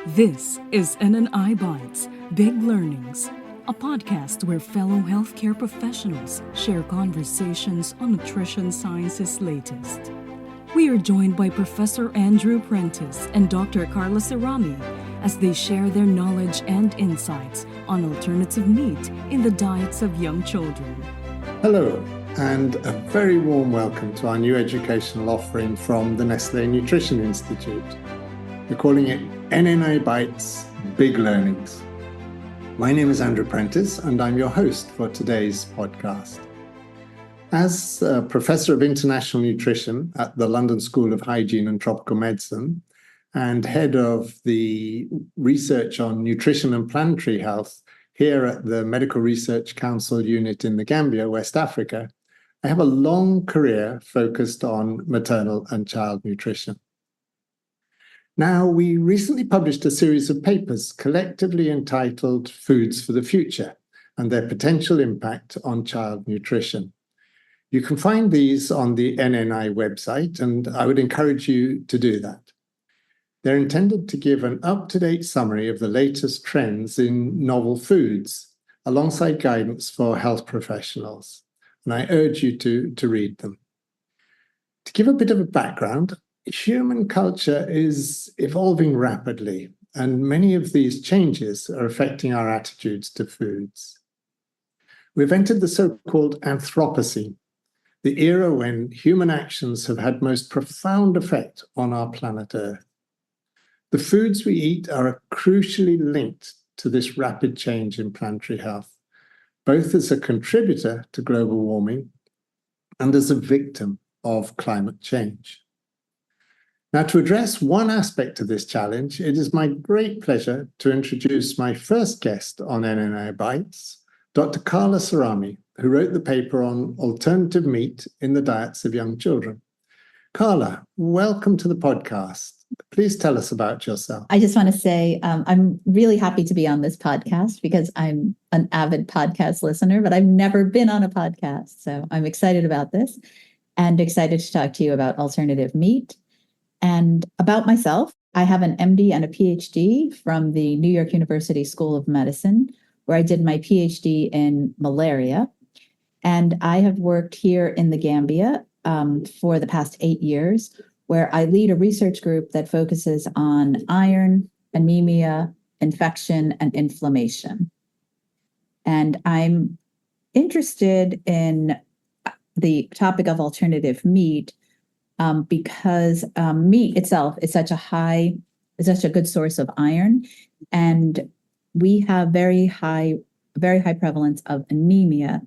This is NNI Bites, Big Learnings, a podcast where fellow healthcare professionals share conversations on nutrition science's latest. We are joined by Professor Andrew Prentice and Dr. Carla Cerami as they share their knowledge and insights on alternative meat in the diets of young children. Hello, and a very warm welcome to our new educational offering from the Nestlé Nutrition Institute. We're calling it NNI Bites, Big Learnings. My name is Andrew Prentice, and I'm your host for today's podcast. As a Professor of International Nutrition at the London School of Hygiene and Tropical Medicine, and head of the research on nutrition and planetary health here at the Medical Research Council unit in the Gambia, West Africa, I have a long career focused on maternal and child nutrition. Now, we recently published a series of papers collectively entitled Foods for the Future and their potential impact on child nutrition. You can find these on the NNI website, and I would encourage you to do that. They're intended to give an up-to-date summary of the latest trends in novel foods, alongside guidance for health professionals, and I urge you to read them. To give a bit of a background, human culture is evolving rapidly, and many of these changes are affecting our attitudes to foods. We've entered the so-called Anthropocene, the era when human actions have had most profound effect on our planet Earth. The foods we eat are crucially linked to this rapid change in planetary health, both as a contributor to global warming and as a victim of climate change. Now, to address one aspect of this challenge, it is my great pleasure to introduce my first guest on NNI Bites, Dr. Carla Cerami, who wrote the paper on alternative meat in the diets of young children. Carla, welcome to the podcast. Please tell us about yourself. I just want to say I'm really happy to be on this podcast because I'm an avid podcast listener, but I've never been on a podcast. So I'm excited about this and excited to talk to you about alternative meat. And about myself, I have an MD and a PhD from the New York University School of Medicine, where I did my PhD in malaria. And I have worked here in the Gambia for the past 8 years, where I lead a research group that focuses on iron, anemia, infection, and inflammation. And I'm interested in the topic of alternative meat because meat itself is such a good source of iron, and we have very high prevalence of anemia,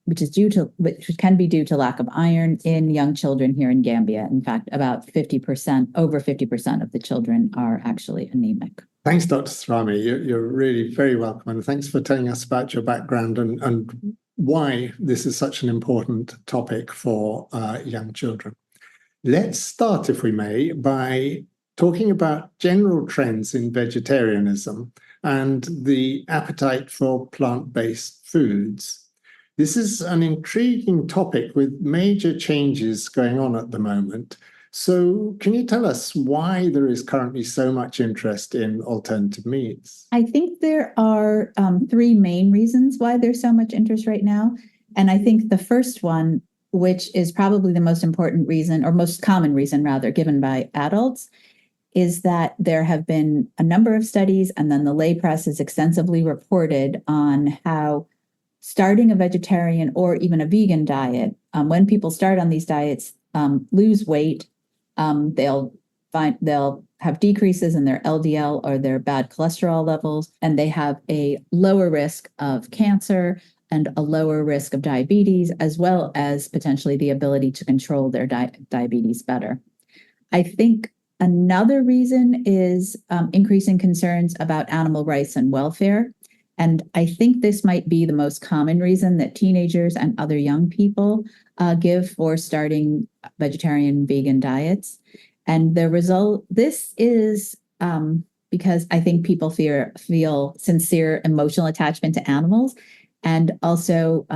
which can be due to lack of iron in young children here in Gambia. In fact, about 50%, over 50% of the children are actually anemic. Thanks, Dr. Cerami. You're really very welcome, and thanks for telling us about your background and why this is such an important topic for young children. Let's start, if we may, by talking about general trends in vegetarianism and the appetite for plant-based foods. This is an intriguing topic with major changes going on at the moment. So can you tell us why there is currently so much interest in alternative meats? I think there are 3 main reasons why there's so much interest right now. And I think the first one, which is probably the most important reason, or most common reason rather, given by adults, is that there have been a number of studies, and then the lay press has extensively reported on how starting a vegetarian or even a vegan diet, when people start on these diets, lose weight, they'll have decreases in their LDL or their bad cholesterol levels, and they have a lower risk of cancer and a lower risk of diabetes, as well as potentially the ability to control their diabetes better. I think another reason is increasing concerns about animal rights and welfare. And I think this might be the most common reason that teenagers and other young people give for starting vegetarian, vegan diets. And the result, this is because I think people feel sincere emotional attachment to animals, and also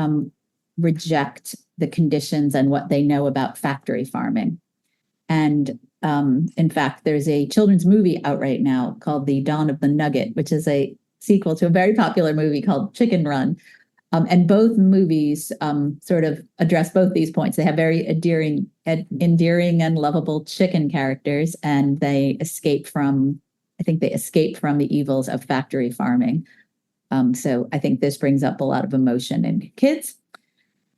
reject the conditions and what they know about factory farming. And In fact, there's a children's movie out right now called The Dawn of the Nugget, which is a sequel to a very popular movie called Chicken Run. And both movies sort of address both these points. They have very endearing and lovable chicken characters, and I think they escape from the evils of factory farming. So I think this brings up a lot of emotion in kids,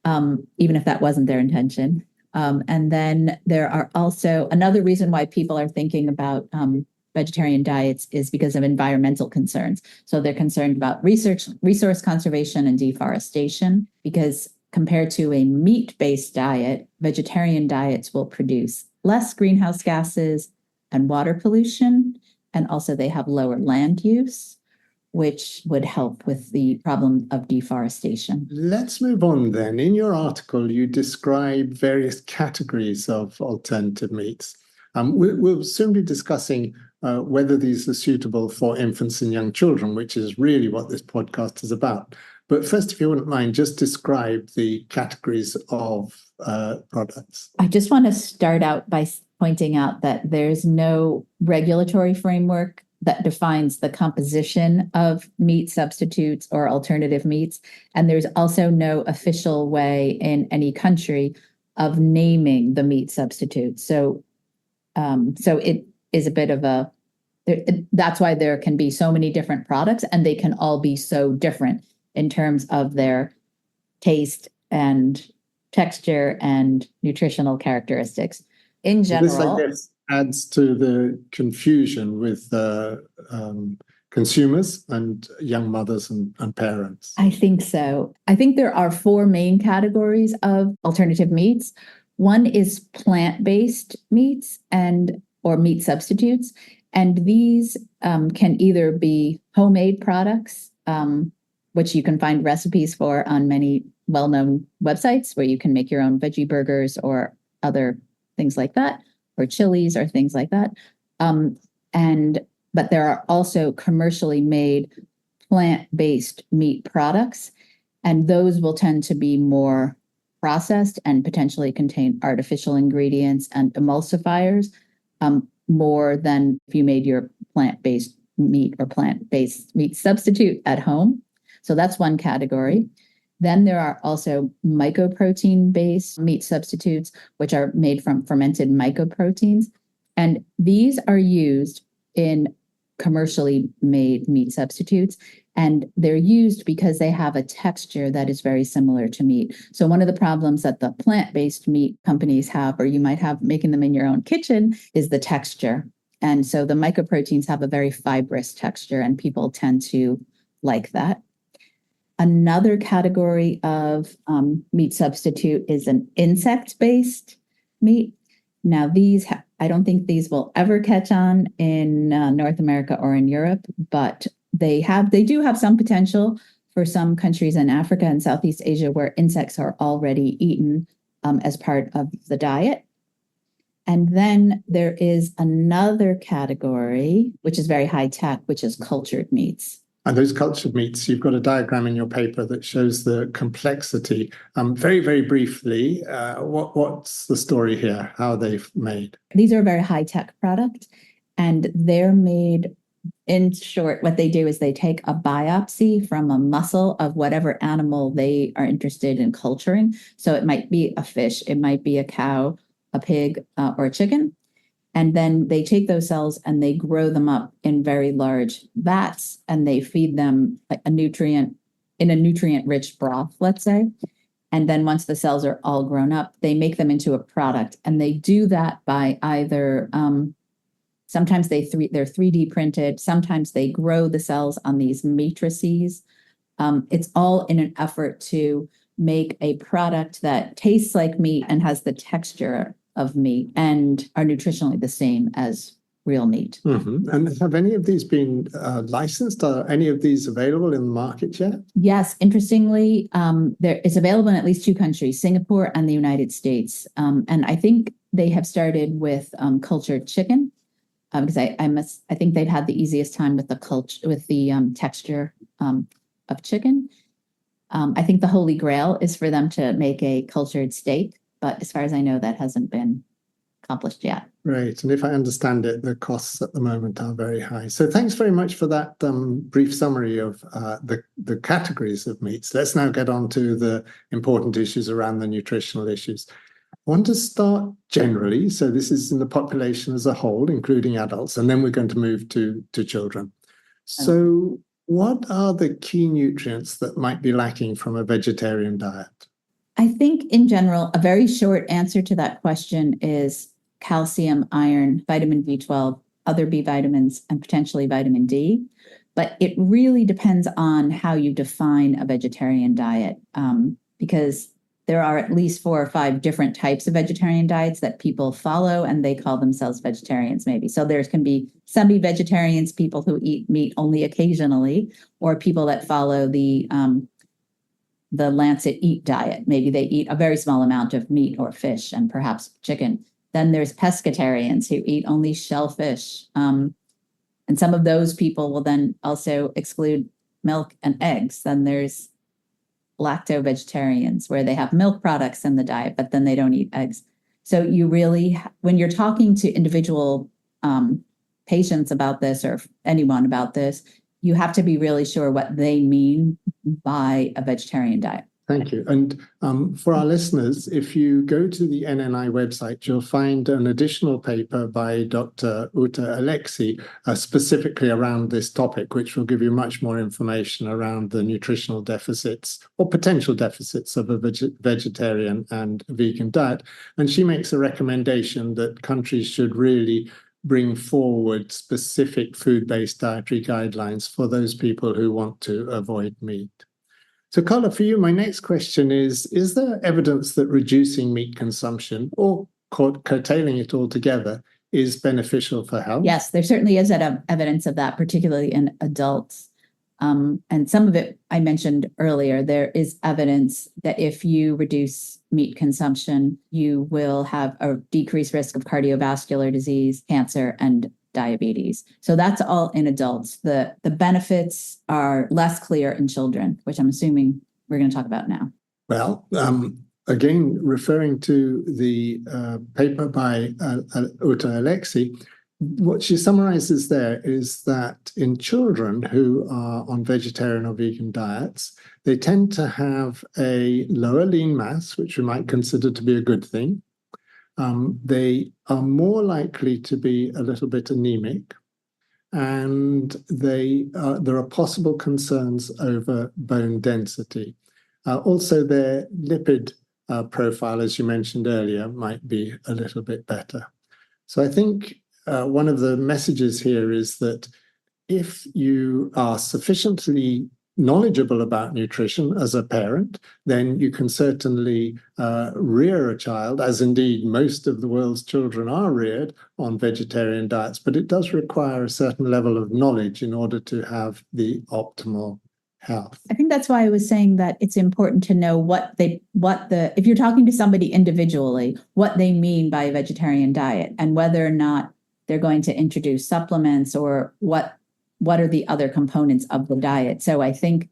even if that wasn't their intention. And then there are also another reason why people are thinking about vegetarian diets is because of environmental concerns. So they're concerned about resource conservation and deforestation, because compared to a meat-based diet, vegetarian diets will produce less greenhouse gases and water pollution. And also they have lower land use, which would help with the problem of deforestation. Let's move on then. In your article, you describe various categories of alternative meats. We'll soon be discussing whether these are suitable for infants and young children, which is really what this podcast is about. But first, if you wouldn't mind, just describe the categories of products. I just want to start out by pointing out that there's no regulatory framework that defines the composition of meat substitutes or alternative meats. And there's also no official way in any country of naming the meat substitute. So it is a bit of that's why there can be so many different products, and they can all be so different in terms of their taste and texture and nutritional characteristics. In general, this, I guess, adds to the confusion with consumers and young mothers and parents. I think so. I think there are four main categories of alternative meats. One is plant-based meats or meat substitutes. And these can either be homemade products, which you can find recipes for on many well-known websites where you can make your own veggie burgers or other things like that, or chilies or things like that. But there are also commercially made plant-based meat products, and those will tend to be more processed and potentially contain artificial ingredients and emulsifiers, more than if you made your plant-based meat or plant-based meat substitute at home. So that's one category. Then there are also mycoprotein-based meat substitutes, which are made from fermented mycoproteins. And these are used in commercially made meat substitutes. And they're used because they have a texture that is very similar to meat. So one of the problems that the plant-based meat companies have, or you might have making them in your own kitchen, is the texture. And so the mycoproteins have a very fibrous texture, and people tend to like that. Another category of meat substitute is an insect-based meat. Now, I don't think these will ever catch on in North America or in Europe, but they do have some potential for some countries in Africa and Southeast Asia where insects are already eaten as part of the diet. And then there is another category, which is very high tech, which is cultured meats. And those cultured meats, you've got a diagram in your paper that shows the complexity. Very, very briefly, what's the story here? How are they made? These are a very high-tech product, and they're made, in short, what they do is they take a biopsy from a muscle of whatever animal they are interested in culturing. So it might be a fish, it might be a cow, a pig, or a chicken. And then they take those cells and they grow them up in very large vats, and they feed them a nutrient-rich broth, let's say. And then once the cells are all grown up, they make them into a product. And they do that by either, sometimes they're 3D printed, sometimes they grow the cells on these matrices. It's all in an effort to make a product that tastes like meat and has the texture of meat and are nutritionally the same as real meat. Mm-hmm. And have any of these been licensed? Are any of these available in the market yet? Yes, interestingly, it's available in at least two countries, Singapore and the United States. And I think they have started with cultured chicken, because I think they've had the easiest time with the texture of chicken. I think the holy grail is for them to make a cultured steak, but as far as I know, that hasn't been accomplished yet. Great. And if I understand it, the costs at the moment are very high. So thanks very much for that brief summary of the categories of meats. Let's now get on to the important issues around the nutritional issues. I want to start generally. So this is in the population as a whole, including adults, and then we're going to move to children. So what are the key nutrients that might be lacking from a vegetarian diet? I think in general, a very short answer to that question is calcium, iron, vitamin B12, other B vitamins, and potentially vitamin D. But it really depends on how you define a vegetarian diet, because there are at least 4 or 5 different types of vegetarian diets that people follow, and they call themselves vegetarians maybe. So there can be semi-vegetarians, people who eat meat only occasionally, or people that follow the Lancet Eat diet. Maybe they eat a very small amount of meat or fish and perhaps chicken. Then there's pescatarians who eat only shellfish. And some of those people will then also exclude milk and eggs. Then there's lacto-vegetarians where they have milk products in the diet, but then they don't eat eggs. So you really, when you're talking to individual patients about this or anyone about this, you have to be really sure what they mean by a vegetarian diet. Thank you. And for our listeners, if you go to the NNI website, you'll find an additional paper by Dr. Uta Alexi specifically around this topic, which will give you much more information around the nutritional deficits or potential deficits of a vegetarian and vegan diet. And she makes a recommendation that countries should really bring forward specific food-based dietary guidelines for those people who want to avoid meat. So, Carla, for you, my next question is there evidence that reducing meat consumption or curtailing it altogether is beneficial for health? Yes, there certainly is evidence of that, particularly in adults. And some of it I mentioned earlier. There is evidence that if you reduce meat consumption, you will have a decreased risk of cardiovascular disease, cancer, and diabetes. So that's all in adults. The benefits are less clear in children, which I'm assuming we're going to talk about now. Well, again, referring to the paper by Uta Alexi, what she summarizes there is that in children who are on vegetarian or vegan diets, they tend to have a lower lean mass, which we might consider to be a good thing. They are more likely to be a little bit anemic, and there are possible concerns over bone density. Also, their lipid profile, as you mentioned earlier, might be a little bit better. So I think one of the messages here is that if you are sufficiently knowledgeable about nutrition as a parent, then you can certainly rear a child, as indeed most of the world's children are reared on vegetarian diets, but it does require a certain level of knowledge in order to have the optimal health. I think that's why I was saying that it's important to know if you're talking to somebody individually, what they mean by a vegetarian diet and whether or not they're going to introduce supplements or what are the other components of the diet. So I think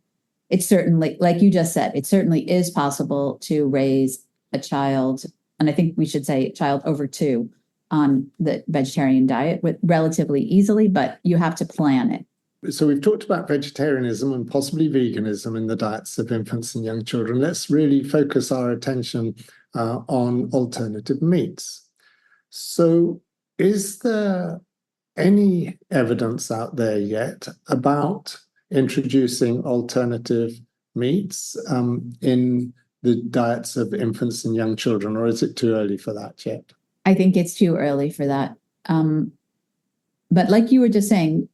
it's certainly, like you just said, it certainly is possible to raise a child, and I think we should say child over 2 on the vegetarian diet relatively easily, but you have to plan it. So we've talked about vegetarianism and possibly veganism in the diets of infants and young children. Let's really focus our attention on alternative meats. So is there any evidence out there yet about introducing alternative meats in the diets of infants and young children, or is it too early for that yet? I think it's too early for that. But like you were just saying,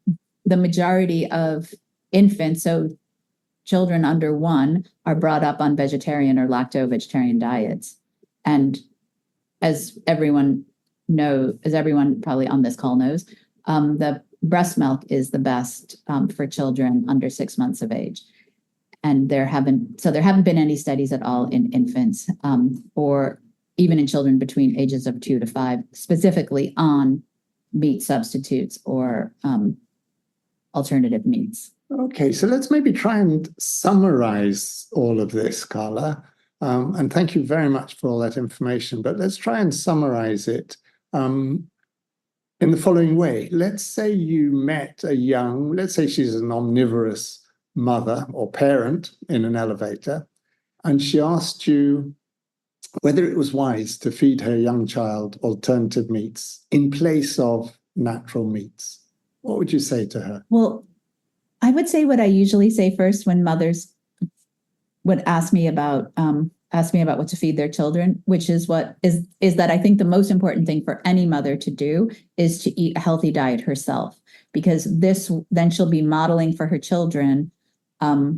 the majority of infants, so children under 1, are brought up on vegetarian or lacto-vegetarian diets. And as everyone probably on this call knows, the breast milk is the best for children under 6 months of age. And there haven't been any studies at all in infants or even in children between ages of 2 to 5, specifically on meat substitutes or alternative meats. Okay, so let's maybe try and summarize all of this, Carla. And thank you very much for all that information, but let's try and summarize it. in the following way. Let's say you met let's say she's an omnivorous mother or parent in an elevator, and she asked you whether it was wise to feed her young child alternative meats in place of natural meats. What would you say to her? Well, I would say what I usually say first when mothers would ask me about what to feed their children, which is that I think the most important thing for any mother to do is to eat a healthy diet herself, because then she'll be modeling for her children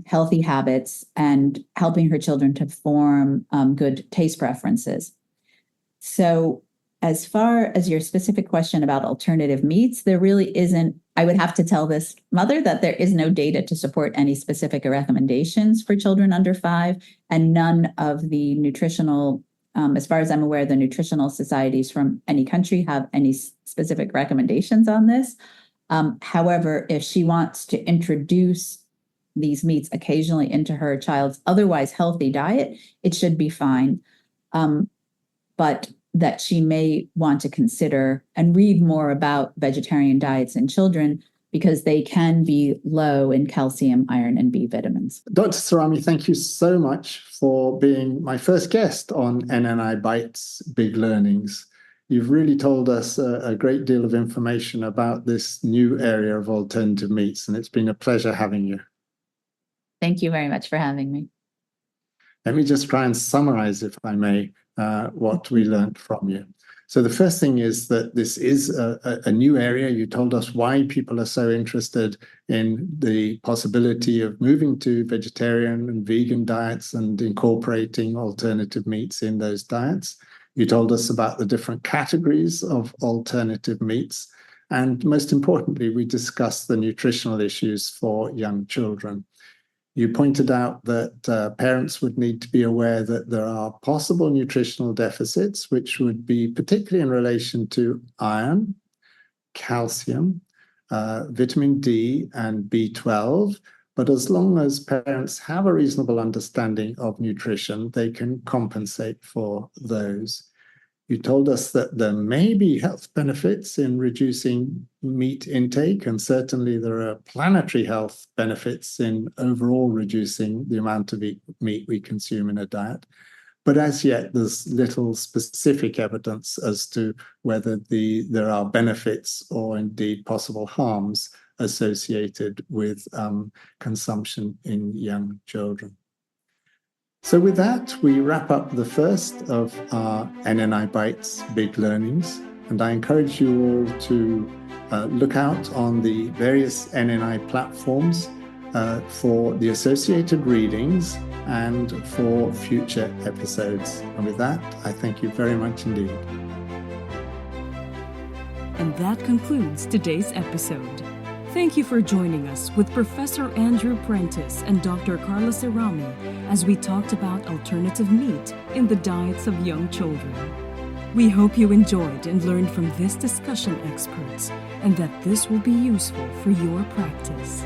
healthy habits and helping her children to form good taste preferences. So as far as your specific question about alternative meats, there really isn't. I would have to tell this mother that there is no data to support any specific recommendations for children under 5, and none of the nutritional, as far as I'm aware, the nutritional societies from any country have any specific recommendations on this. However, if she wants to introduce these meats occasionally into her child's otherwise healthy diet, it should be fine. But that she may want to consider and read more about vegetarian diets in children, because they can be low in calcium, iron, and B vitamins. Dr. Cerami, thank you so much for being my first guest on NNI Bites Big Learnings. You've really told us a great deal of information about this new area of alternative meats, and it's been a pleasure having you. Thank you very much for having me. Let me just try and summarize, if I may, what we learned from you. So the first thing is that this is a new area. You told us why people are so interested in the possibility of moving to vegetarian and vegan diets and incorporating alternative meats in those diets. You told us about the different categories of alternative meats. And most importantly, we discussed the nutritional issues for young children. You pointed out that parents would need to be aware that there are possible nutritional deficits, which would be particularly in relation to iron, calcium, vitamin D, and B12. But as long as parents have a reasonable understanding of nutrition, they can compensate for those. You told us that there may be health benefits in reducing meat intake, and certainly there are planetary health benefits in overall reducing the amount of meat we consume in a diet. But as yet, there's little specific evidence as to whether there are benefits or indeed possible harms associated with consumption in young children. So with that, we wrap up the first of our NNI Bites Big Learnings, and I encourage you all to look out on the various NNI platforms for the associated readings and for future episodes. And with that, I thank you very much indeed. And that concludes today's episode. Thank you for joining us with Professor Andrew Prentice and Dr. Carla Cerami as we talked about alternative meat in the diets of young children. We hope you enjoyed and learned from this discussion experts, and that this will be useful for your practice.